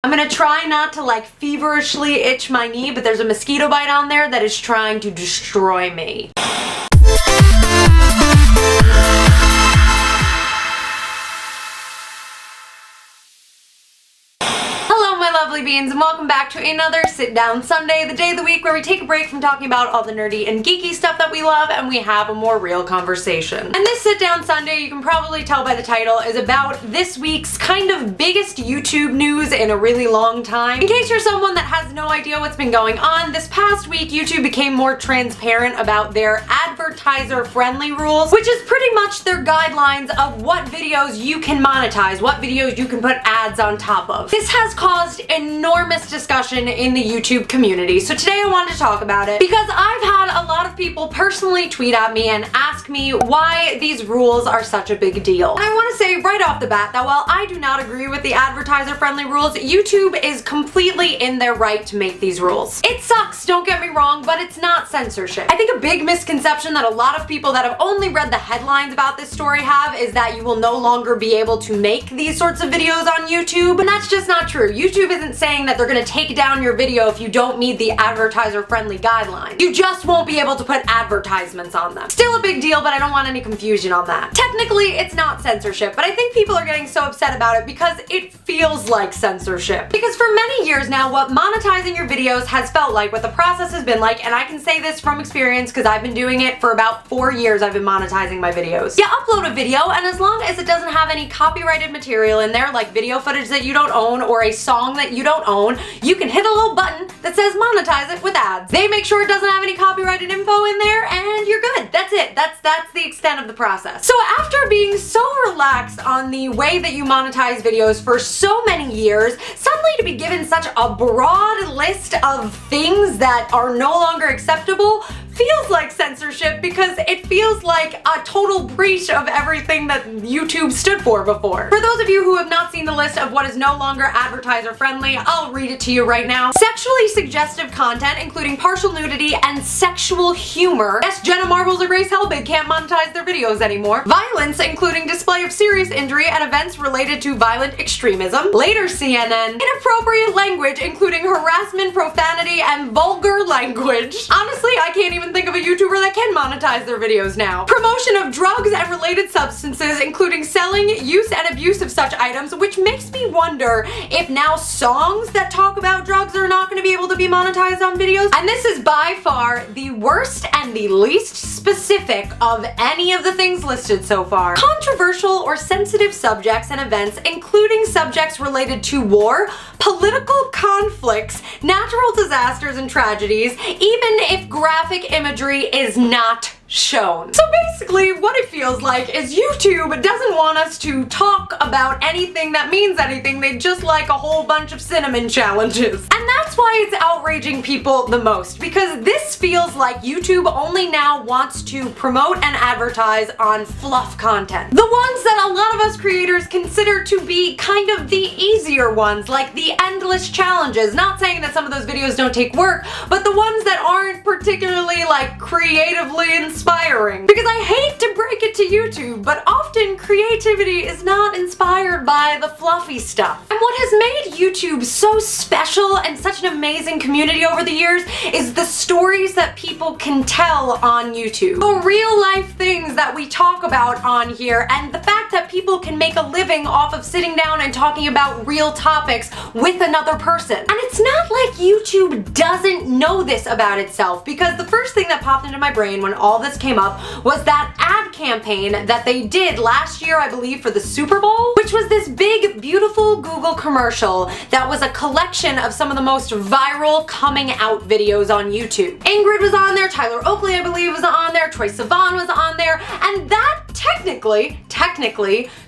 I'm gonna try not to like feverishly itch my knee, but there's a mosquito bite on there that is trying to destroy me. Lovely beans, and welcome back to another Sit Down Sunday, the day of the week where we take a break from talking about all the nerdy and geeky stuff that we love and we have a more real conversation. And this Sit Down Sunday, you can probably tell by the title, is about this week's kind of biggest YouTube news in a really long time. In case you're someone that has no idea what's been going on, this past week YouTube became more transparent about their advertiser-friendly rules, which is pretty much their guidelines of what videos you can monetize, what videos you can put ads on top of. This has caused enormous discussion in the YouTube community, so today I wanted to talk about it because I've had a lot of people personally tweet at me and ask me why these rules are such a big deal. And I want to say right off the bat that while I do not agree with the advertiser-friendly rules, YouTube is completely in their right to make these rules. It sucks, don't get me wrong, but it's not censorship. I think a big misconception that a lot of people that have only read the headlines about this story have is that you will no longer be able to make these sorts of videos on YouTube, and that's just not true. YouTube isn't saying that they're gonna take down your video if you don't meet the advertiser-friendly guidelines. You just won't be able to put advertisements on them. Still a big deal, but I don't want any confusion on that. Technically, it's not censorship, but I think people are getting so upset about it because it feels like censorship. Because for many years now, what monetizing your videos has felt like, what the process has been like, and I can say this from experience because I've been doing it for about 4 years. I've been monetizing my videos. You upload a video, and as long as it doesn't have any copyrighted material in there, like video footage that you don't own or a song that you don't own, you can hit a little button that says monetize it with ads. They make sure it doesn't have any copyrighted info in there and you're good. That's it. That's the extent of the process. So after being so relaxed on the way that you monetize videos for so many years, suddenly to be given such a broad list of things that are no longer acceptable feels like censorship because it feels like a total breach of everything that YouTube stood for before. For those of you who have not seen the list of what is no longer advertiser friendly, I'll read it to you right now. Sexually suggestive content, including partial nudity and sexual humor. Yes, Jenna Marbles or Grace Helbig can't monetize their videos anymore. Violence, including display of serious injury and events related to violent extremism. Later CNN. Inappropriate language, including harassment, profanity, and vulgar language. Honestly, I can't even think of a YouTuber that can monetize their videos now. Promotion of drugs and related substances, including selling, use, and abuse of such items, which makes me wonder if now songs that talk about drugs are not going to be able to be monetized on videos. And this is by far the worst and the least specific of any of the things listed so far. Controversial or sensitive subjects and events, including subjects related to war, political conflicts, natural disasters and tragedies, even if graphic imagery is not shown. So basically what it feels like is YouTube doesn't want us to talk about anything that means anything. They just like a whole bunch of cinnamon challenges. And that's why it's outraging people the most, because this feels like YouTube only now wants to promote and advertise on fluff content. The ones that a lot of us creators consider to be kind of the easier ones, like the endless challenges. Not saying that some of those videos don't take work, but the ones that aren't particularly like creatively inspiring. Because I hate to break it to YouTube, but often creativity is not inspired by the fluffy stuff. And what has made YouTube so special and such an amazing community over the years is the stories that people can tell on YouTube. The real life things that we talk about on here, and the fact that people can make a living off of sitting down and talking about real topics with another person. And it's not like YouTube doesn't know this about itself, because the first thing that popped into my brain when all this came up was that ad campaign that they did last year, I believe, for the Super Bowl, which was this big, beautiful Google commercial that was a collection of some of the most viral coming out videos on YouTube. Ingrid was on there, Tyler Oakley, I believe, was on there, Troye Sivan was on there, and that technically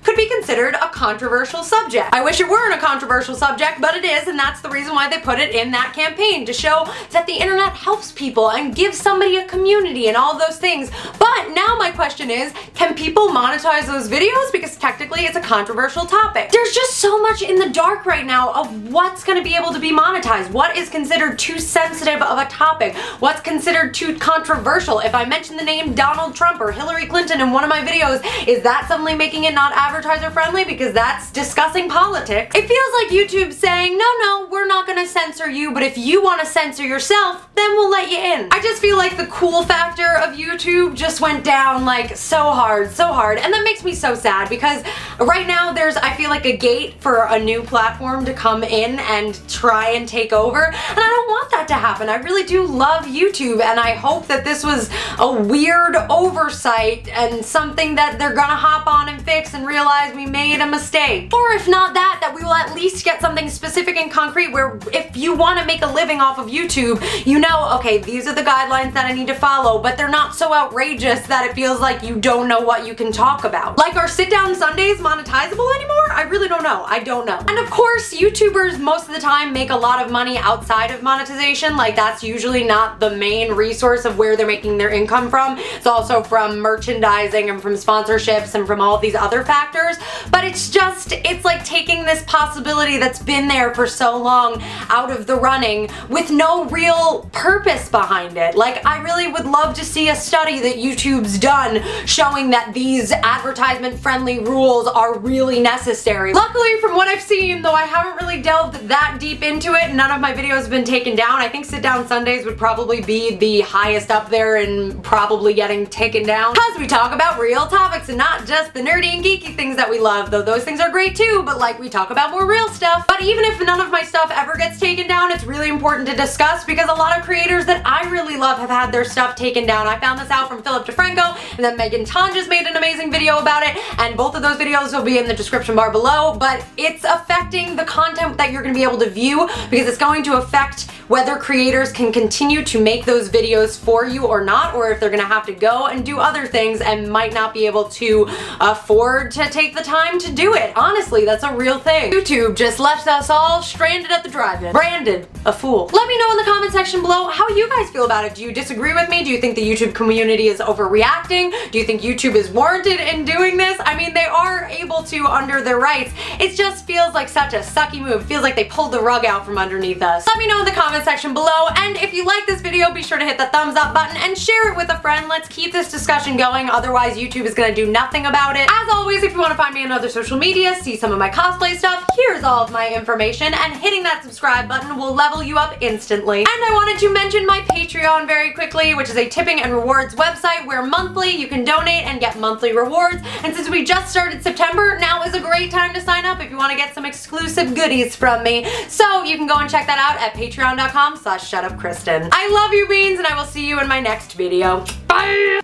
could be considered a controversial subject. I wish it weren't a controversial subject, but it is, and that's the reason why they put it in that campaign, to show that the internet helps people and gives somebody a community and all those things. things. But now my question is, can people monetize those videos? Because technically it's a controversial topic. There's just so much in the dark right now of what's gonna be able to be monetized. What is considered too sensitive of a topic? What's considered too controversial? If I mention the name Donald Trump or Hillary Clinton in one of my videos, is that suddenly making it not advertiser friendly because that's discussing politics? It feels like YouTube's saying, no, we're not gonna censor you, but if you wanna censor yourself, then we'll let you in. I just feel like the cool factor of YouTube just went down like so hard, and that makes me so sad because right now there's, I feel like, a gate for a new platform to come in and try and take over, and I don't want that to happen. I really do love YouTube, and I hope that this was a weird oversight and something that they're gonna hop on and fix and realize we made a mistake. Or if not that we will at least get something specific and concrete where if you want to make a living off of YouTube, you know, okay, these are the guidelines that I need to follow, but they're not so outrageous that it feels like you don't know what you can talk about. Like, are sit-down Sundays monetizable anymore? I really don't know. I don't know. And of course, YouTubers most of the time make a lot of money outside of monetization. Like, that's usually not the main resource of where they're making their income from. It's also from merchandising and from sponsorships and from all of these other factors. But it's just, it's like taking this possibility that's been there for so long out of the running with no real purpose behind it. Like, I really would love to see a study that YouTube's done showing that these advertisement-friendly rules are really necessary. Luckily, from what I've seen, though I haven't really delved that deep into it, none of my videos have been taken down. I think Sit Down Sundays would probably be the highest up there and probably getting taken down because we talk about real topics and not just the nerdy and geeky things that we love, though those things are great too, but like, we talk about more real stuff. But even if none of my stuff ever gets taken down, it's really important to discuss because a lot of creators that I really love have had their stuff taken down. I found this out from Philip DeFranco, and then Megan Ton just made an amazing video about it, and both of those videos will be in the description bar below. But it's affecting the content that you're going to be able to view because it's going to affect whether creators can continue to make those videos for you or not, or if they're gonna have to go and do other things and might not be able to afford to take the time to do it. Honestly, that's a real thing. YouTube just left us all stranded at the drive-in. Branded a fool. Let me know in the comment section below how you guys feel about it. Do you disagree with me? Do you think the YouTube community is overreacting? Do you think YouTube is warranted in doing this? I mean, they are able to under their rights. It just feels like such a sucky move. It feels like they pulled the rug out from underneath us. Let me know in the comment section below, and if you like this video, be sure to hit the thumbs up button and share it with a friend. Let's keep this discussion going, otherwise YouTube is gonna do nothing about it. As always, if you want to find me on other social media, see some of my cosplay stuff, here's all of my information, and hitting that subscribe button will level you up instantly. And I wanted to mention my Patreon very quickly, which is a tipping and rewards website where monthly you can donate and get monthly rewards. And since we just started September, now is a great time to sign up if you want to get some exclusive goodies from me. So you can go and check that out at patreon.com/shutupkristen. I love you, beans, and I will see you in my next video. Bye!